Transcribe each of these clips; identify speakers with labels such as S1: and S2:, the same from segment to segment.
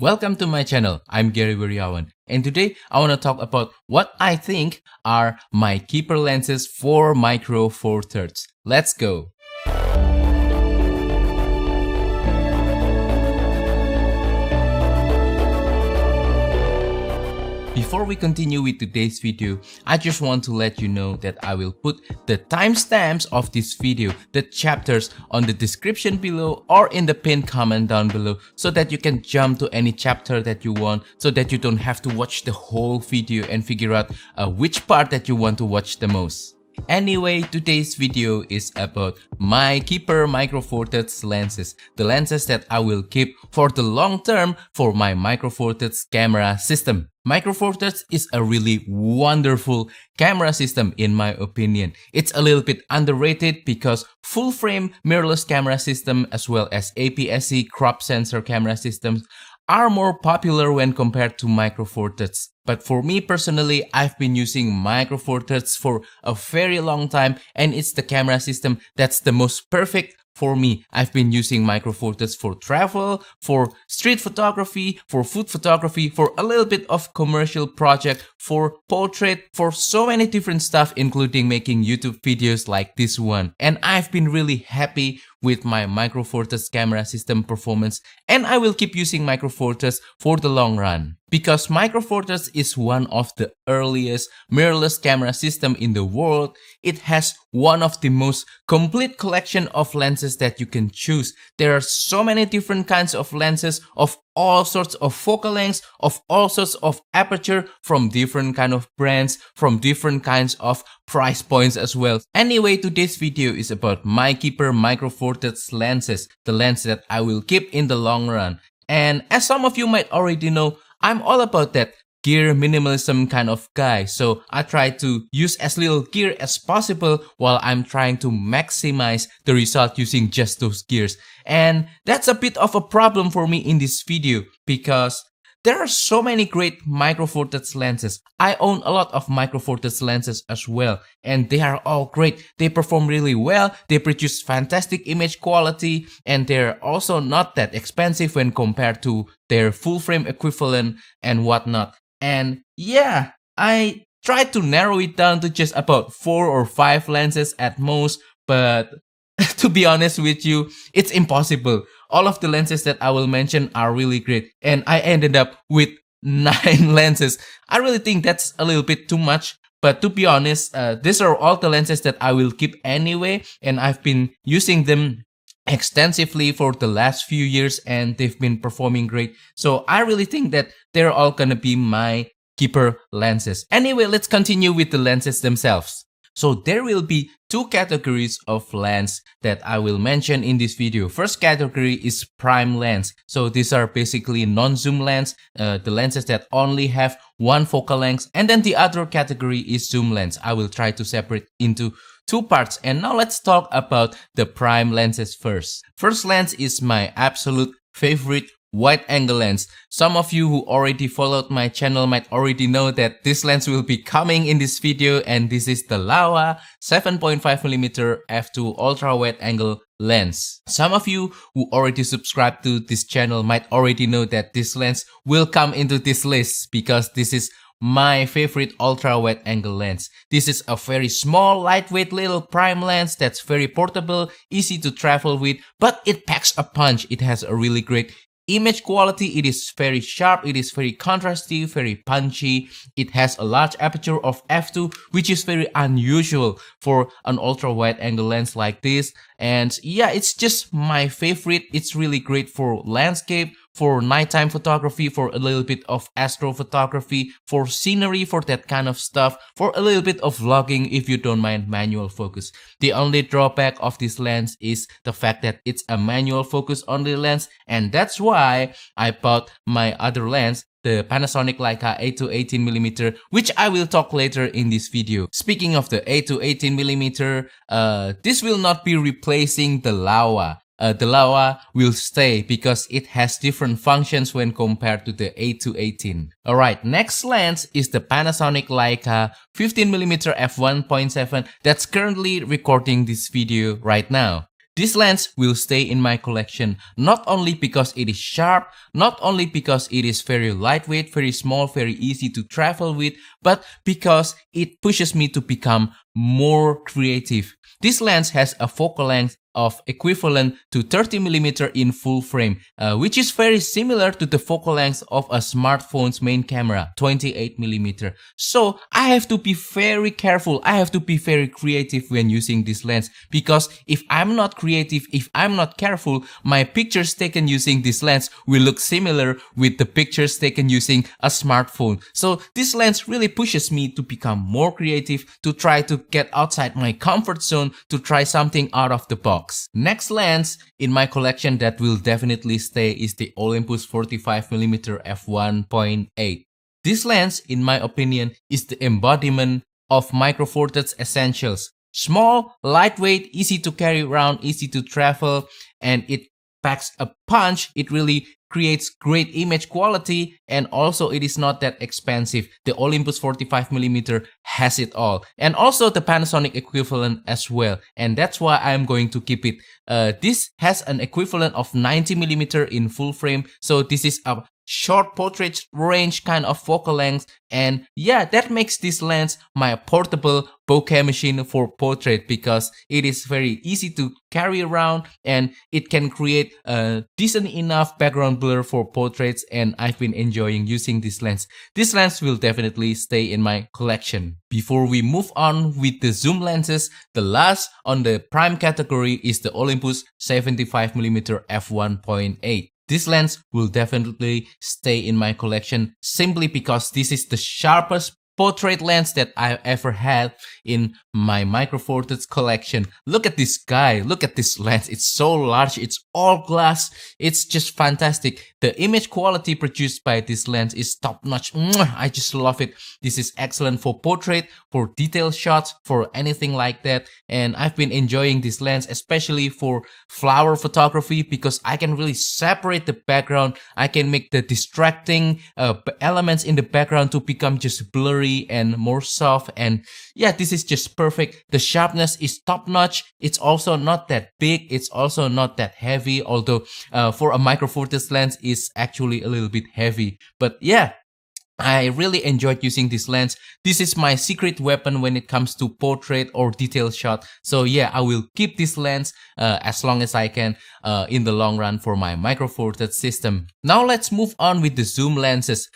S1: Welcome to my channel. I'm Gary Wiriawan, and today I want to talk about what I think are my keeper lenses for Micro Four Thirds. Let's go. Before we continue with today's video, I just want to let you know that I will put the timestamps of this video, the chapters, on the description below or in the pinned comment down below so that you can jump to any chapter that you want, so that you don't have to watch the whole video and figure out which part that you want to watch the most. Anyway, today's video is about my keeper Micro Four Thirds lenses, the lenses that I will keep for the long term for my Micro Four Thirds camera system. Micro Four Thirds is a really wonderful camera system in my opinion. It's a little bit underrated because full frame mirrorless camera system as well as APS-C crop sensor camera systems are more popular when compared to Micro Four Thirds. But for me personally, I've been using Micro Four Thirds for a very long time, and it's the camera system that's the most perfect for me. I've been using Micro Four Thirds for travel, for street photography, for food photography, for a little bit of commercial project, for portrait, for so many different stuff, including making YouTube videos like this one. And I've been really happy with my Micro Four Thirds camera system performance, and I will keep using Micro Four Thirds for the long run. Because Micro Four Thirds is one of the earliest mirrorless camera system in the world, it has one of the most complete collection of lenses that you can choose. There are so many different kinds of lenses of all sorts of focal lengths, of all sorts of aperture, from different kind of brands, from different kinds of price points as well. Anyway, today's video is about my keeper Micro Four Thirds lenses, the lens that I will keep in the long run. And as some of you might already know, I'm all about that gear minimalism kind of guy, so I try to use as little gear as possible while I'm trying to maximize the result using just those gears. And that's a bit of a problem for me in this video because there are so many great Micro Four Thirds lenses. I own a lot of Micro Four Thirds lenses as well, and they are all great. They perform really well, they produce fantastic image quality, and they're also not that expensive when compared to their full frame equivalent and whatnot. And yeah, I tried to narrow it down to just about 4 or 5 lenses at most, but to be honest with you, it's impossible. All of the lenses that I will mention are really great, and I ended up with 9 lenses. I really think that's a little bit too much, but to be honest, these are all the lenses that I will keep anyway, and I've been using them extensively for the last few years and they've been performing great. So I really think that they're all gonna be my keeper lenses. Anyway, let's continue with the lenses themselves. So there will be 2 categories of lens that I will mention in this video. First category is prime lens. So these are basically non-zoom lens, the lenses that only have one focal length. And then the other category is zoom lens. I will try to separate into 2 parts. And now let's talk about the prime lenses first. First lens is my absolute favorite wide angle lens. Some of you who already followed my channel might already know that this lens will be coming in this video, and this is the Laowa 7.5mm f2 ultra wide angle lens. Some of you who already subscribed to this channel might already know that this lens will come into this list because this is my favorite ultra wide angle lens. This is a very small, lightweight little prime lens that's very portable, easy to travel with, but it packs a punch. It has a really great image quality. It is very sharp, it is very contrasty, very punchy. It has a large aperture of f2, which is very unusual for an ultra wide angle lens like this. And yeah, it's just my favorite. It's really great for landscape, for nighttime photography, for a little bit of astrophotography, for scenery, for that kind of stuff, for a little bit of vlogging if you don't mind manual focus. The only drawback of this lens is the fact that it's a manual focus only lens, and that's why I bought my other lens, the Panasonic Leica 8-18mm, which I will talk later in this video. Speaking of the 8-18mm, this will not be replacing the Laowa. The Laowa will stay because it has different functions when compared to the 8-18. Alright, next lens is the Panasonic Leica 15mm f1.7 that's currently recording this video right now. This lens will stay in my collection not only because it is sharp, not only because it is very lightweight, very small, very easy to travel with, but because it pushes me to become more creative. This lens has a focal length of equivalent to 30mm in full frame, which is very similar to the focal length of a smartphone's main camera, 28mm. So I have to be very careful, I have to be very creative when using this lens, because if I'm not creative, if I'm not careful, my pictures taken using this lens will look similar with the pictures taken using a smartphone. So this lens really pushes me to become more creative, to try to get outside my comfort zone, to try something out of the box. Next lens in my collection that will definitely stay is the Olympus 45mm f1.8. This lens, in my opinion, is the embodiment of Micro Four Thirds essentials. Small, lightweight, easy to carry around, easy to travel, and it packs a punch. It really creates great image quality, and also it is not that expensive. The Olympus 45mm has it all, and also the Panasonic equivalent as well, and that's why I'm going to keep it. This has an equivalent of 90mm in full frame, so this is a short portrait range kind of focal length, and yeah, that makes this lens my portable bokeh machine for portrait, because it is very easy to carry around and it can create a decent enough background blur for portraits, and I've been enjoying using this lens. This lens will definitely stay in my collection. Before we move on with the zoom lenses, the last on the prime category is the Olympus 75mm f1.8. This lens will definitely stay in my collection simply because this is the sharpest portrait lens that I've ever had in my Micro Four Thirds collection. Look at this guy, look at this lens. It's so large, it's all glass, it's just fantastic. The image quality produced by this lens is top notch. I just love it. This is excellent for portrait, for detail shots, for anything like that. And I've been enjoying this lens especially for flower photography, because I can really separate the background. I can make the distracting elements in the background to become just blurry and more soft, and yeah, this is just perfect. The sharpness is top notch. It's also not that big, it's also not that heavy, although for a Micro Four Thirds lens is actually a little bit heavy, but yeah, I really enjoyed using this lens. This is my secret weapon when it comes to portrait or detail shot. So yeah, I will keep this lens as long as I can in the long run for my Micro Four Thirds system. Now let's move on with the zoom lenses.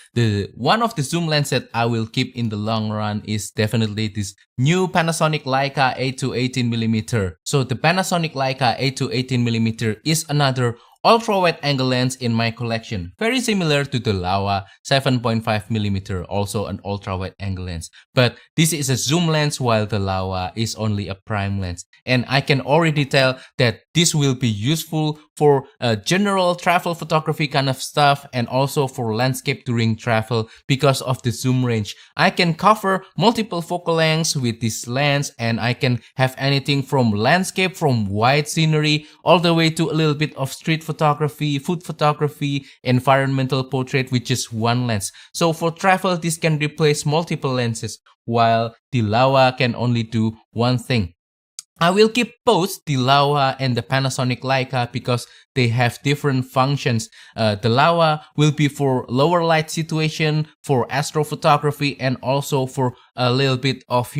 S1: One of the zoom lenses that I will keep in the long run is definitely this new Panasonic Leica 8 to 18mm. So the Panasonic Leica 8 to 18mm is another ultra wide angle lens in my collection, very similar to the Laowa 7.5mm, also an ultra wide angle lens. But this is a zoom lens while the Laowa is only a prime lens, and I can already tell that this will be useful for general travel photography kind of stuff, and also for landscape during travel because of the zoom range. I can cover multiple focal lengths with this lens, and I can have anything from landscape, from wide scenery, all the way to a little bit of street photography, food photography, environmental portrait with just one lens. So for travel, this can replace multiple lenses, while the Laowa can only do one thing. I will keep both the Laowa and the Panasonic Leica because they have different functions. The Laowa will be for lower light situation, for astrophotography, and also for a little bit of,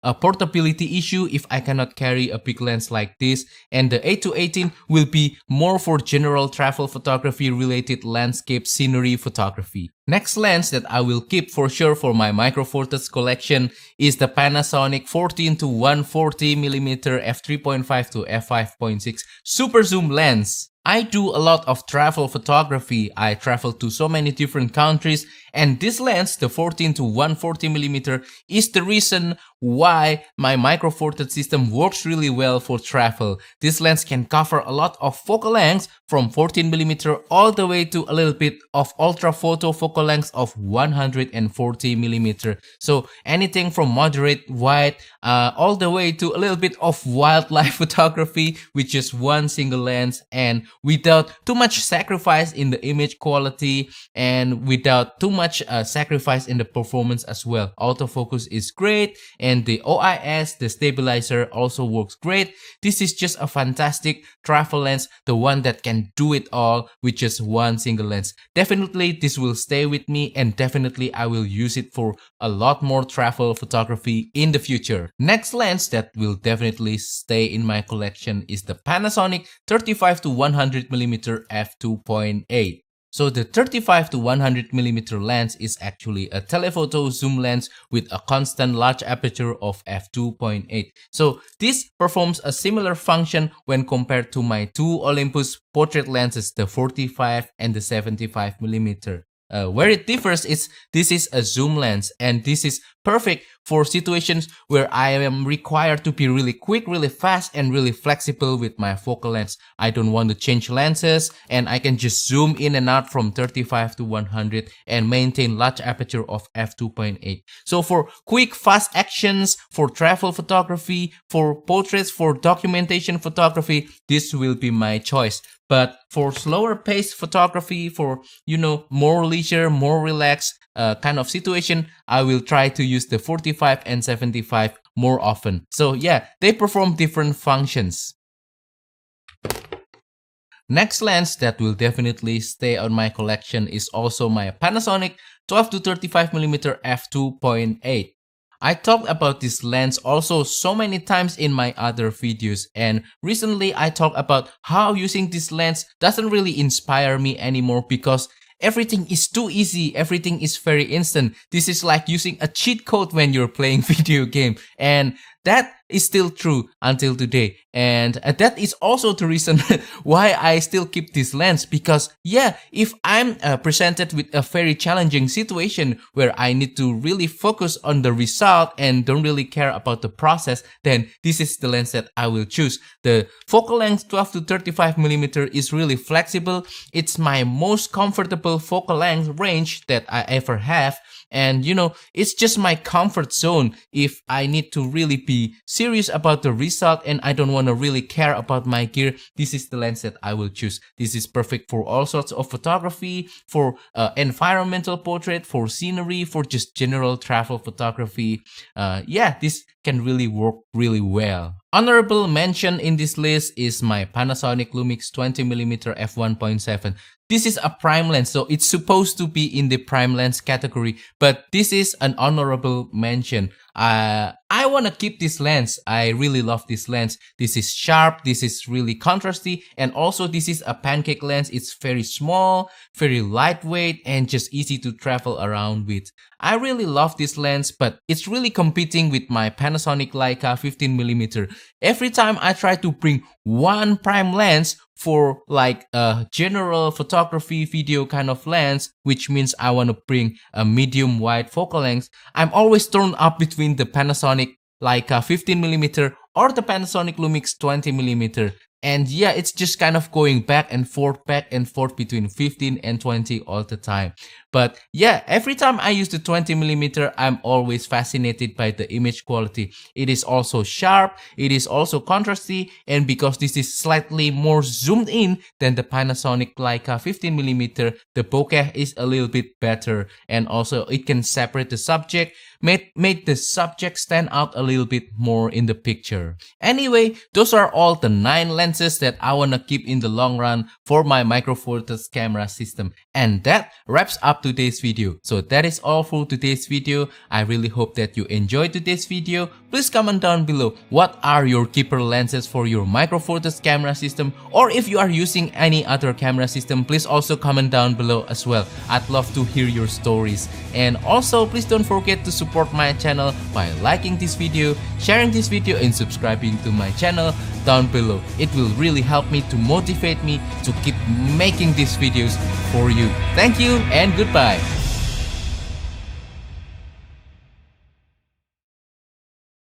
S1: a portability issue if I cannot carry a big lens like this. And the 8 to 18 will be more for general travel photography related landscape scenery photography. Next lens that I will keep for sure for my Micro Four Thirds collection is the Panasonic 14 to 140mm f3.5 to f5.6 super zoom lens. I do a lot of travel photography. I travel to so many different countries, and this lens, the 14 to 140mm, is the reason why my Micro Four Thirds system works really well for travel. This lens can cover a lot of focal lengths from 14mm all the way to a little bit of ultra photo focal lengths of 140mm. So anything from moderate wide all the way to a little bit of wildlife photography with just one single lens, and without too much sacrifice in the image quality and without too much sacrifice in the performance as well. Autofocus is great, and and the OIS, the stabilizer, also works great. This is just a fantastic travel lens, the one that can do it all with just one single lens. Definitely this will stay with me, and definitely I will use it for a lot more travel photography in the future. Next lens that will definitely stay in my collection is the Panasonic 35 to 100mm f2.8. So the 35 to 100mm lens is actually a telephoto zoom lens with a constant large aperture of f2.8. So this performs a similar function when compared to my two Olympus portrait lenses, the 45 and the 75mm. Where it differs is this is a zoom lens, and this is perfect for situations where I am required to be really quick, really fast, and really flexible with my focal length. I don't want to change lenses, and I can just zoom in and out from 35 to 100 and maintain large aperture of f2.8. So for quick, fast actions, for travel photography, for portraits, for documentation photography, this will be my choice. But for slower paced photography, for, more leisure, more relaxed kind of situation, I will try to use the 45 and 75 more often. So yeah, they perform different functions. Next lens that will definitely stay on my collection is also my Panasonic 12 to 35mm f2.8. I talked about this lens also so many times in my other videos, and recently I talked about how using this lens doesn't really inspire me anymore because everything is too easy, everything is very instant. This is like using a cheat code when you're playing video game, and that is still true until today. And that is also the reason why I still keep this lens, because yeah, if I'm presented with a very challenging situation where I need to really focus on the result and don't really care about the process, then this is the lens that I will choose. The focal length 12 to 35mm is really flexible. It's my most comfortable focal length range that I ever have. And it's just my comfort zone if I need to really be serious about the result and I don't want to really care about my gear. This is the lens that I will choose. This is perfect for all sorts of photography, for environmental portrait, for scenery, for just general travel photography. Yeah, this can really work really well. Honorable mention in this list is my Panasonic Lumix 20mm f1.7. This is a prime lens, so it's supposed to be in the prime lens category, but this is an honorable mention. I want to keep this lens. I really love this lens. This is sharp, this is really contrasty, and also this is a pancake lens. It's very small, very lightweight, and just easy to travel around with. I really love this lens, but it's really competing with my Panasonic Leica 15mm. Every time I try to bring one prime lens for like a general photography video kind of lens, which means I want to bring a medium wide focal length, I'm always torn up between the Panasonic Leica 15mm or the Panasonic Lumix 20mm. And yeah, it's just kind of going back and forth between 15 and 20 all the time. But yeah, every time I use the 20mm, I'm always fascinated by the image quality. It is also sharp, it is also contrasty, and because this is slightly more zoomed in than the Panasonic Leica 15mm, the bokeh is a little bit better, and also it can separate the subject, make the subject stand out a little bit more in the picture. Anyway, those are all the 9 lenses that I wanna keep in the long run for my Micro Four Thirds camera system. And that wraps up today's video. So that is all for today's video. I really hope that you enjoyed today's video. Please comment down below what are your keeper lenses for your Micro Four Thirds camera system, or if you are using any other camera system, please also comment down below as well. I'd love to hear your stories. And also please don't forget to support my channel by liking this video, sharing this video, and subscribing to my channel down below. It will really help me to motivate me to keep making these videos for you. Thank you and goodbye.